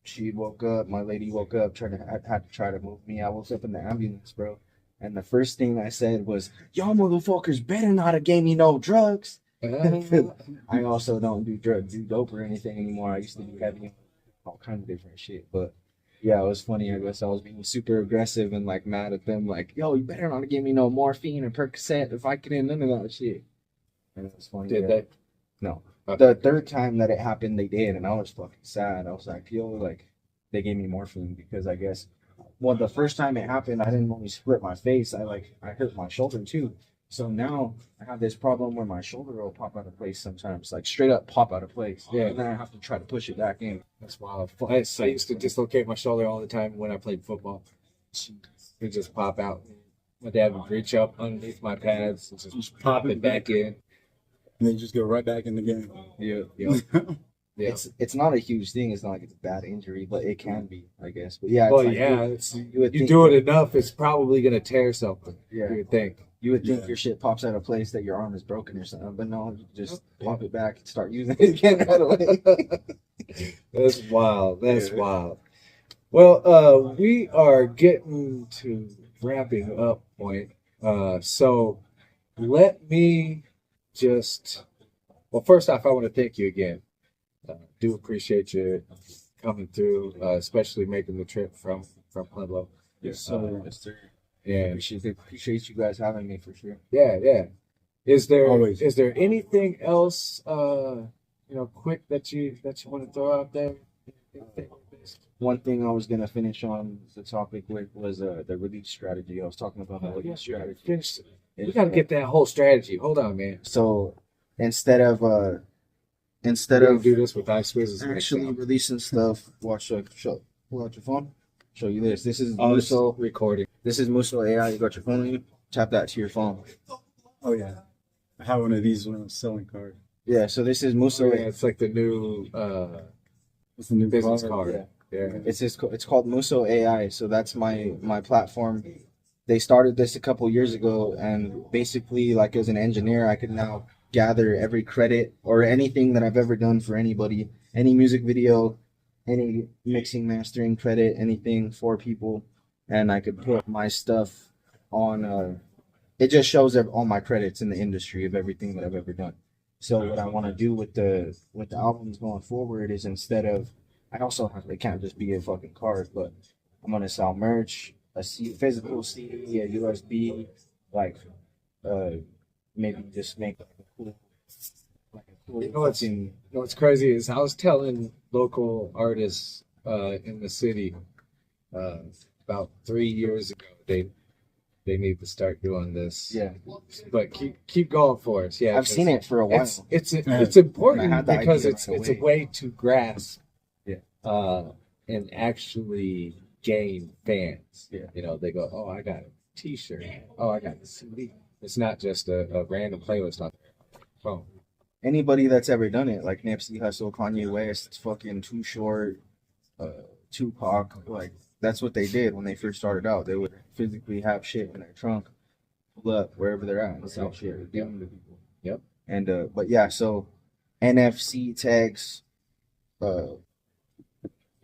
she woke up. My lady woke up, had to try to move me. I woke up in the ambulance, bro. And the first thing I said was, "Y'all motherfuckers better not have gave me no drugs." I also don't do dope or anything anymore. I used to do heavy, all kinds of different shit. But yeah, it was funny. I guess I was being super aggressive and like mad at them. Like, "Yo, you better not give me no morphine or Percocet if I get in none of that shit." And it was funny. Did yeah. they? No. Okay. The third time that it happened, they did, and I was fucking sad. I was like, "Yo, like they gave me morphine because I guess." Well, the first time it happened, I didn't only split my face. I hurt my shoulder too. So now I have this problem where my shoulder will pop out of place sometimes, like straight up pop out of place. Yeah. And then I have to try to push it back in. That's wild. I used to dislocate my shoulder all the time when I played football. It just pop out. My dad would reach up underneath my pads and just pop it back in. And then just go right back in the game. Yeah. Yeah. It's not a huge thing. It's not like it's a bad injury, but it can be, I guess. But yeah, it's Well, like yeah. you would You think, do it enough, it's probably gonna tear something. Yeah. You would think. You would think Yeah. your shit pops out of place that your arm is broken or something, but no, you just pop it back and start using it again right away. That's wild. That's Yeah. wild. Well, we are getting to wrapping up point. So let me just. Well, first off, I want to thank you again. Do appreciate you coming through, especially making the trip from Pueblo. Yes, sir. Yes, sir. And Appreciate you guys having me for sure. yeah. Is there Always. anything else quick that you want to throw out there? One thing I was gonna finish on the topic with was the release strategy. I was talking about the release strategy. Finish. We got to get that whole strategy. Hold on, man. So instead of We're gonna do this with Ice Quizzes. actually releasing stuff, pull out your phone. Show you this. This is Oh, it's Muso. recording. This is Muso AI. You got your phone on you. Tap that to your phone. Oh yeah, I have one of these when I'm selling cars. Yeah. So this is Muso. Yeah, it's like the new What's the new business car? card. Yeah. It's called Muso AI. So that's my platform. They started this a couple years ago, and basically, like as an engineer, I could now gather every credit or anything that I've ever done for anybody, any music video, any mixing, mastering credit, anything for people, and I could put my stuff on. It just shows all my credits in the industry of everything that I've ever done. So what I want to do with the albums going forward is instead of, I also have, it can't just be a fucking card, but I'm gonna sell merch, physical CD, a USB, like maybe just make like a cool, You know what's crazy is I was telling local artists in the city about 3 years ago they need to start doing this. Yeah, But keep going for it. Yeah, I've seen it for a while. It's And I important had the because idea it's right it's a away. way to grasp Yeah. and actually gain fans. Yeah. You know, they go, oh, I got a T-shirt. Oh, I got a CD. It's not just a random playlist on their phone. Anybody that's ever done it, like Nipsey Hussle, Kanye West, fucking Too Short, Tupac, like that's what they did when they first started out. They would physically have shit in their trunk, pull up wherever they're at, and sell shit, give them to people. Yep. And but yeah, so NFC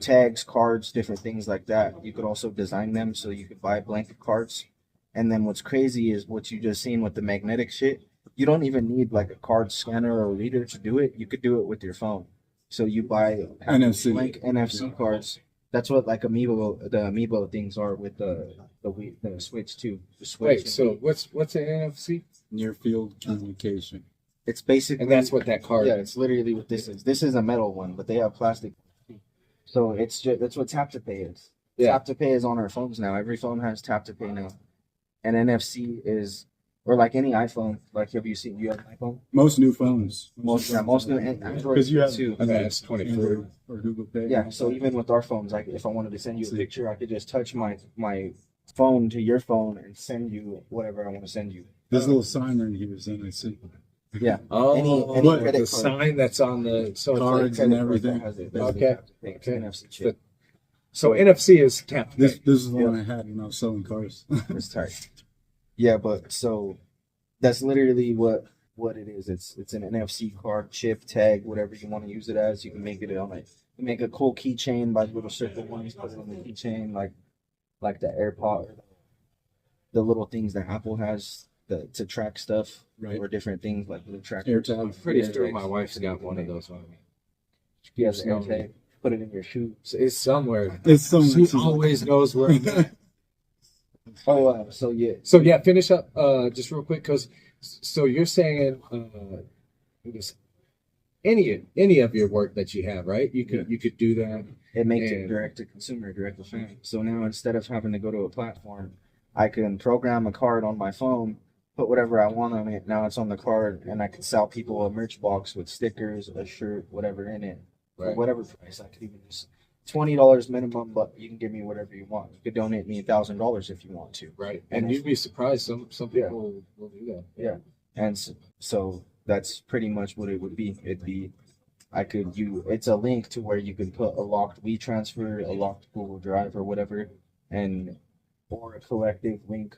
tags, cards, different things like that. You could also design them so you could buy blanket cards. And then what's crazy is what you just seen with the magnetic shit. You don't even need like a card scanner or a reader to do it. You could do it with your phone. So you buy NFC. blank NFC cards. That's what like the Amiibo things are with the Switch too. The Switch. Wait, so what's an NFC? Near field communication. It's basically, And that's what that card yeah, is. it's literally what this is. This is a metal one, but they have plastic. So it's just, that's what tap to pay is. Yeah. Tap to pay is on our phones now. Every phone has tap to pay now. And NFC is, or like any iPhone. Like, have you seen? You have an iPhone? Most new phones. Most new Android Because you have too. I think it's 23. Android or Google Pay. Yeah. So even with our phones, like if I wanted to send you a picture, I could just touch my phone to your phone and send you whatever I want to send you. This little sign right here is NFC. Yeah. Oh, Any What? credit the card. sign that's on the so it's Cards like, and Credit card everything. that has it. Okay. It's Okay. NFC chip. so NFC is tap to This pay. is the one I had when I was selling cars. It's tight. Yeah, but so that's literally what it is. It's an NFC card, chip, tag, whatever you want to use it as. You can make it on it. You make a cool keychain by little circle ones, put it on the keychain like the AirPod, the little things that Apple has to track stuff, Right. or different things like the track. AirTag. I'm pretty Yeah, sure like- my wife's got one of those on me. She has an AirTag. Put it in your shoe. So it's somewhere. It's so She much. always knows where I'm at. Oh, so yeah. So yeah, finish up just real quick, because so you're saying just any of your work that you have, right? You could do that. It makes it And- direct to consumer, direct to fan. So now instead of having to go to a platform, I can program a card on my phone, put whatever I want on it. Now it's on the card, and I can sell people a merch box with stickers, a shirt, whatever in it, for Right. whatever price. I could even just $20 minimum, but you can give me whatever you want. You could donate me $1,000 if you want to. Right, And and you'd be surprised. Some Yeah. people will do that. Yeah, and so that's pretty much what it would be. It'd be, it's a link to where you can put a locked WeTransfer, a locked Google Drive, or whatever, or a collective link,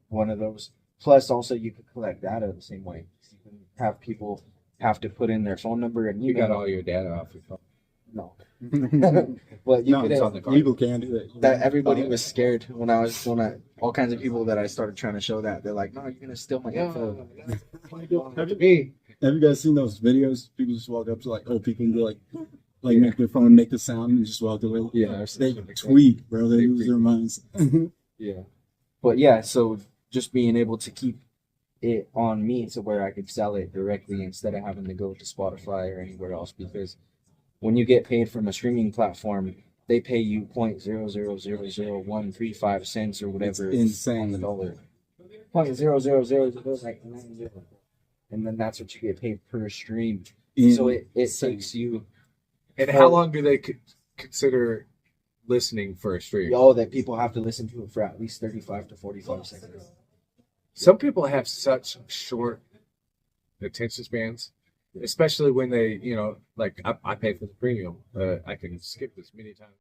one of those. Plus, also you could collect data the same way. You can have people have to put in their phone number and You email. got all your data off your phone. No, but you No, could it's have, on the card. People can't do that. that everybody was scared when I all kinds of people that I started trying to show that they're like, no, you're gonna steal my info. To me, Have you guys seen those videos? People just walk up to like old people and go like make their phone make the sound and just walk away. Yeah, They tweet, bro. They lose their minds. Yeah. But yeah, so just being able to keep it on me to where I could sell it directly instead of having to go to Spotify or anywhere else, because when you get paid from a streaming platform, they pay you 0.0000135 cents or whatever. It's insane. On the dollar. 0.000 like 90. And then that's what you get paid per stream. So it Insane. takes you and how long do they consider listening for a stream? that people have to listen to it for at least 35 to 45 seconds. Some people have such short attention spans, especially when they, like I pay for the premium. I can skip this many times.